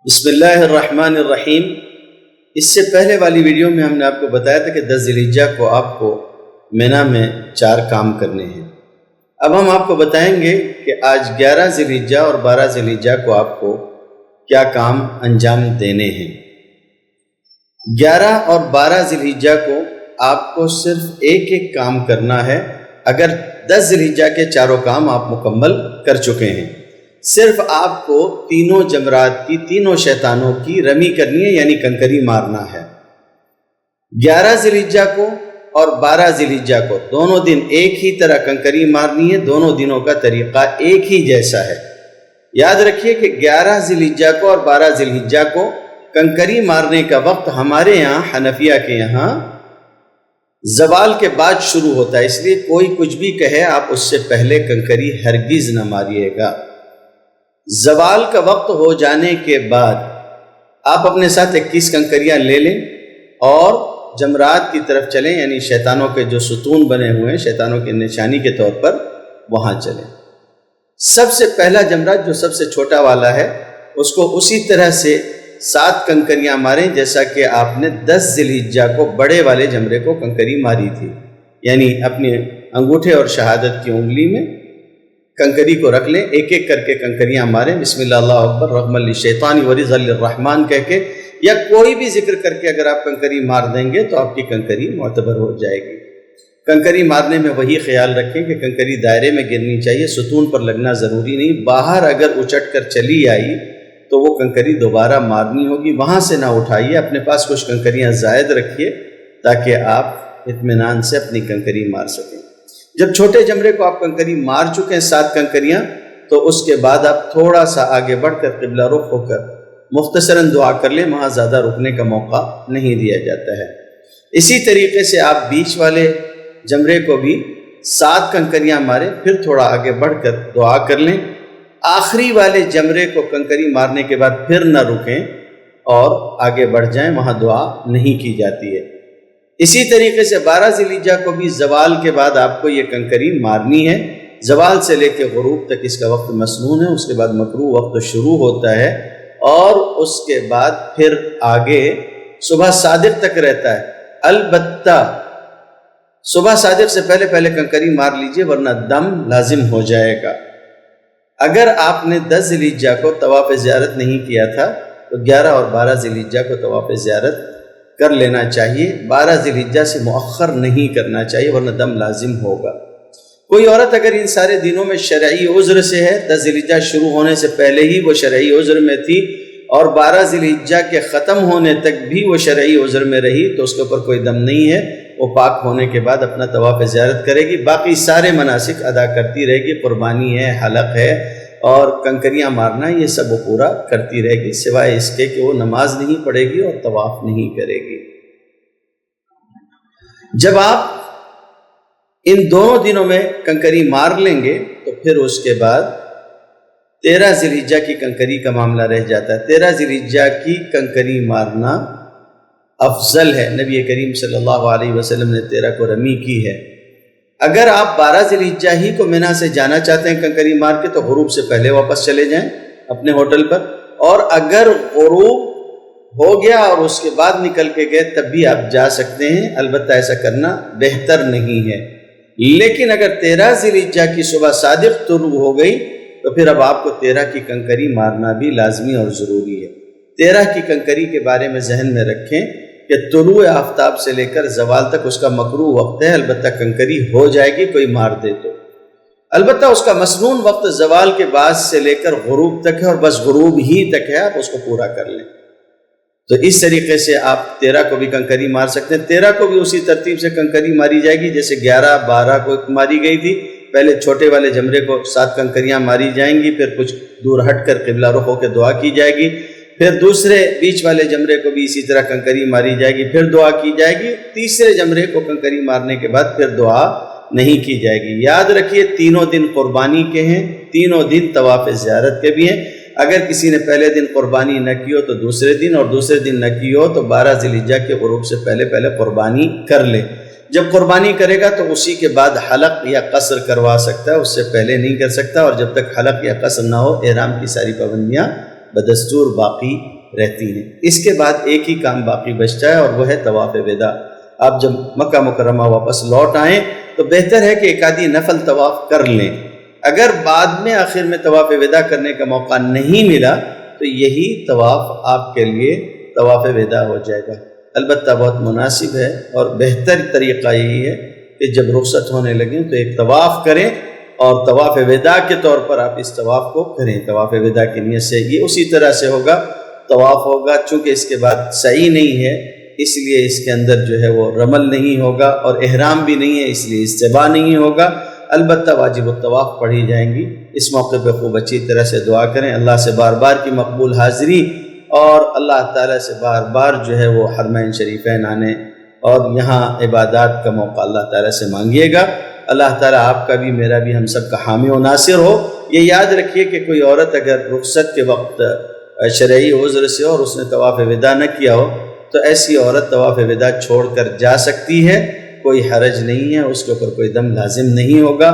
بسم اللہ الرحمن الرحیم۔ اس سے پہلے والی ویڈیو میں ہم نے آپ کو بتایا تھا کہ 10 ذی الحجہ کو آپ کو مینا میں 4 کام کرنے ہیں۔ اب ہم آپ کو بتائیں گے کہ آج 11 ذی الحجہ اور 12 ذی الحجہ کو آپ کو کیا کام انجام دینے ہیں۔ 11 اور 12 ذی الحجہ کو آپ کو صرف ایک کام کرنا ہے، اگر 10 ذی الحجہ کے چاروں کام آپ مکمل کر چکے ہیں۔ صرف آپ کو تینوں جمرات کی، تینوں شیطانوں کی رمی کرنی ہے، یعنی کنکری مارنا ہے۔ 11 ذی الحجہ کو اور 12 ذی الحجہ کو دونوں دن ایک ہی طرح کنکری مارنی ہے، دونوں دنوں کا طریقہ ایک ہی جیسا ہے۔ یاد رکھیے کہ 11 ذی الحجہ کو اور 12 ذی الحجہ کو کنکری مارنے کا وقت ہمارے یہاں حنفیہ کے یہاں زوال کے بعد شروع ہوتا ہے، اس لیے کوئی کچھ بھی کہے آپ اس سے پہلے کنکری ہرگز نہ ماریے گا۔ زوال کا وقت ہو جانے کے بعد آپ اپنے ساتھ 21 کنکریاں لے لیں اور جمرات کی طرف چلیں، یعنی شیطانوں کے جو ستون بنے ہوئے ہیں، شیطانوں کی نشانی کے طور پر وہاں چلیں۔ سب سے پہلا جمرات جو سب سے چھوٹا والا ہے، اس کو اسی طرح سے 7 کنکریاں ماریں جیسا کہ آپ نے 10 ذی الحجہ کو بڑے والے جمرے کو کنکری ماری تھی، یعنی اپنے انگوٹھے اور شہادت کی انگلی میں کنکری کو رکھ لیں، ایک ایک کر کے کنکریاں ماریں، بسم اللہ اللہ اکبر رغم للشیطان ورضا للرحمن کہہ کے، یا کوئی بھی ذکر کر کے اگر آپ کنکری مار دیں گے تو آپ کی کنکری معتبر ہو جائے گی۔ کنکری مارنے میں وہی خیال رکھیں کہ کنکری دائرے میں گرنی چاہیے، ستون پر لگنا ضروری نہیں۔ باہر اگر اچٹ کر چلی آئی تو وہ کنکری دوبارہ مارنی ہوگی، وہاں سے نہ اٹھائیے، اپنے پاس کچھ کنکریاں زائد رکھیے تاکہ آپ اطمینان سے اپنی کنکری مار سکیں۔ جب چھوٹے جمرے کو آپ کنکری مار چکے ہیں 7 کنکریاں، تو اس کے بعد آپ تھوڑا سا آگے بڑھ کر قبلہ رخ ہو کر مختصراً دعا کر لیں، وہاں زیادہ رکنے کا موقع نہیں دیا جاتا ہے۔ اسی طریقے سے آپ بیچ والے جمرے کو بھی 7 کنکریاں ماریں، پھر تھوڑا آگے بڑھ کر دعا کر لیں۔ آخری والے جمرے کو کنکری مارنے کے بعد پھر نہ رکیں اور آگے بڑھ جائیں، وہاں دعا نہیں کی جاتی ہے۔ اسی طریقے سے 12 ذی الحجہ کو بھی زوال کے بعد آپ کو یہ کنکری مارنی ہے۔ زوال سے لے کے غروب تک اس کا وقت مسنون ہے، اس کے بعد مکروہ وقت شروع ہوتا ہے، اور اس کے بعد پھر آگے صبح صادق تک رہتا ہے۔ البتہ صبح صادق سے پہلے پہلے کنکری مار لیجئے ورنہ دم لازم ہو جائے گا۔ اگر آپ نے 10 ذی الحجہ کو طواف زیارت نہیں کیا تھا تو 11 اور 12 ذی الحجہ کو طواف زیارت کر لینا چاہیے، 12 ذی الحجہ سے مؤخر نہیں کرنا چاہیے ورنہ دم لازم ہوگا۔ کوئی عورت اگر ان سارے دنوں میں شرعی عذر سے ہے، 10 ذی الحجہ شروع ہونے سے پہلے ہی وہ شرعی عذر میں تھی اور 12 ذی الحجہ کے ختم ہونے تک بھی وہ شرعی عذر میں رہی، تو اس کے اوپر کوئی دم نہیں ہے، وہ پاک ہونے کے بعد اپنا طواف زیارت کرے گی، باقی سارے مناسک ادا کرتی رہے گی، قربانی ہے، حلق ہے اور کنکریاں مارنا، یہ سب وہ پورا کرتی رہے گی، سوائے اس کے کہ وہ نماز نہیں پڑھے گی اور طواف نہیں کرے گی۔ جب آپ ان دونوں دنوں میں کنکری مار لیں گے تو پھر اس کے بعد 13 ذی الحجہ کی کنکری کا معاملہ رہ جاتا ہے۔ 13 ذی الحجہ کی کنکری مارنا افضل ہے، نبی کریم صلی اللہ علیہ وسلم نے 13 کو رمی کی ہے۔ اگر آپ 12 ذی الحجہ ہی کو مینا سے جانا چاہتے ہیں کنکری مار کے تو غروب سے پہلے واپس چلے جائیں اپنے ہوٹل پر، اور اگر غروب ہو گیا اور اس کے بعد نکل کے گئے تب بھی آپ جا سکتے ہیں، البتہ ایسا کرنا بہتر نہیں ہے۔ لیکن اگر 13 ذی الحجہ کی صبح صادق طلوع ہو گئی تو پھر اب آپ کو 13 کی کنکری مارنا بھی لازمی اور ضروری ہے۔ 13 کی کنکری کے بارے میں ذہن میں رکھیں کہ طلوع آفتاب سے لے کر زوال تک اس کا مکروہ وقت ہے، البتہ کنکری ہو جائے گی کوئی مار دے تو، البتہ اس کا مسنون وقت زوال کے بعد سے لے کر غروب تک ہے اور بس غروب ہی تک ہے، آپ اس کو پورا کر لیں۔ تو اس طریقے سے آپ 13 کو بھی کنکری مار سکتے ہیں۔ 13 کو بھی اسی ترتیب سے کنکری ماری جائے گی جیسے 11 12 کو ماری گئی تھی، پہلے چھوٹے والے جمرے کو 7 کنکریاں ماری جائیں گی، پھر کچھ دور ہٹ کر قبلہ رخ ہو کے دعا کی جائے گی، پھر دوسرے بیچ والے جمرے کو بھی اسی طرح کنکری ماری جائے گی، پھر دعا کی جائے گی، تیسرے جمرے کو کنکری مارنے کے بعد پھر دعا نہیں کی جائے گی۔ یاد رکھیے تینوں دن قربانی کے ہیں، تینوں دن طواف زیارت کے بھی ہیں۔ اگر کسی نے پہلے دن قربانی نہ کی ہو تو دوسرے دن، اور دوسرے دن نہ کی ہو تو 12 ذی الحجہ کے غروب سے پہلے پہلے قربانی کر لے۔ جب قربانی کرے گا تو اسی کے بعد حلق یا قصر کروا سکتا ہے، اس سے پہلے نہیں کر سکتا، اور جب تک حلق یا قصر نہ ہو احرام کی ساری پابندیاں بدستور باقی رہتی ہیں۔ اس کے بعد ایک ہی کام باقی بچتا ہے اور وہ ہے طواف وداع۔ آپ جب مکہ مکرمہ واپس لوٹ آئیں تو بہتر ہے کہ ایک آدھی نفل طواف کر لیں۔ اگر بعد میں آخر میں طواف وداع کرنے کا موقع نہیں ملا تو یہی طواف آپ کے لیے طواف وداع ہو جائے گا۔ البتہ بہت مناسب ہے اور بہتر طریقہ یہی ہے کہ جب رخصت ہونے لگیں تو ایک طواف کریں اور طواف وداع کے طور پر آپ اس طواف کو کریں، طواف وداع کی نیت سے۔ یہ اسی طرح سے ہوگا، طواف ہوگا، چونکہ اس کے بعد سعی نہیں ہے اس لیے اس کے اندر جو ہے وہ رمل نہیں ہوگا، اور احرام بھی نہیں ہے اس لیے استباء نہیں ہوگا۔ البتہ واجب الطواف پڑھی جائیں گی۔ اس موقع پہ خوب اچھی طرح سے دعا کریں، اللہ سے بار بار کی مقبول حاضری اور اللہ تعالیٰ سے بار بار جو ہے وہ حرمین شریفین آنے اور یہاں عبادات کا موقع اللہ تعالیٰ سے مانگیے گا۔ اللہ تعالیٰ آپ کا بھی میرا بھی ہم سب کا حامی و ناصر ہو۔ یہ یاد رکھیے کہ کوئی عورت اگر رخصت کے وقت شرعی عذر سے اور اس نے طواف وداع نہ کیا ہو تو ایسی عورت طواف وداع چھوڑ کر جا سکتی ہے، کوئی حرج نہیں ہے، اس کے اوپر کوئی دم لازم نہیں ہوگا۔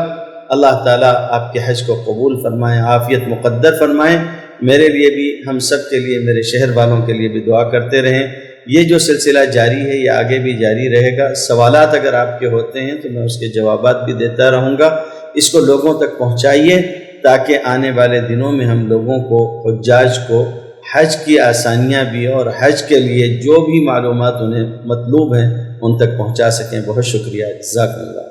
اللہ تعالیٰ آپ کے حج کو قبول فرمائیں، عافیت مقدر فرمائیں۔ میرے لیے بھی، ہم سب کے لیے، میرے شہر والوں کے لیے بھی دعا کرتے رہیں۔ یہ جو سلسلہ جاری ہے یہ آگے بھی جاری رہے گا۔ سوالات اگر آپ کے ہوتے ہیں تو میں اس کے جوابات بھی دیتا رہوں گا۔ اس کو لوگوں تک پہنچائیے تاکہ آنے والے دنوں میں ہم لوگوں کو، حجاج کو، حج کی آسانیاں بھی اور حج کے لیے جو بھی معلومات انہیں مطلوب ہیں ان تک پہنچا سکیں۔ بہت شکریہ، جزاک اللہ۔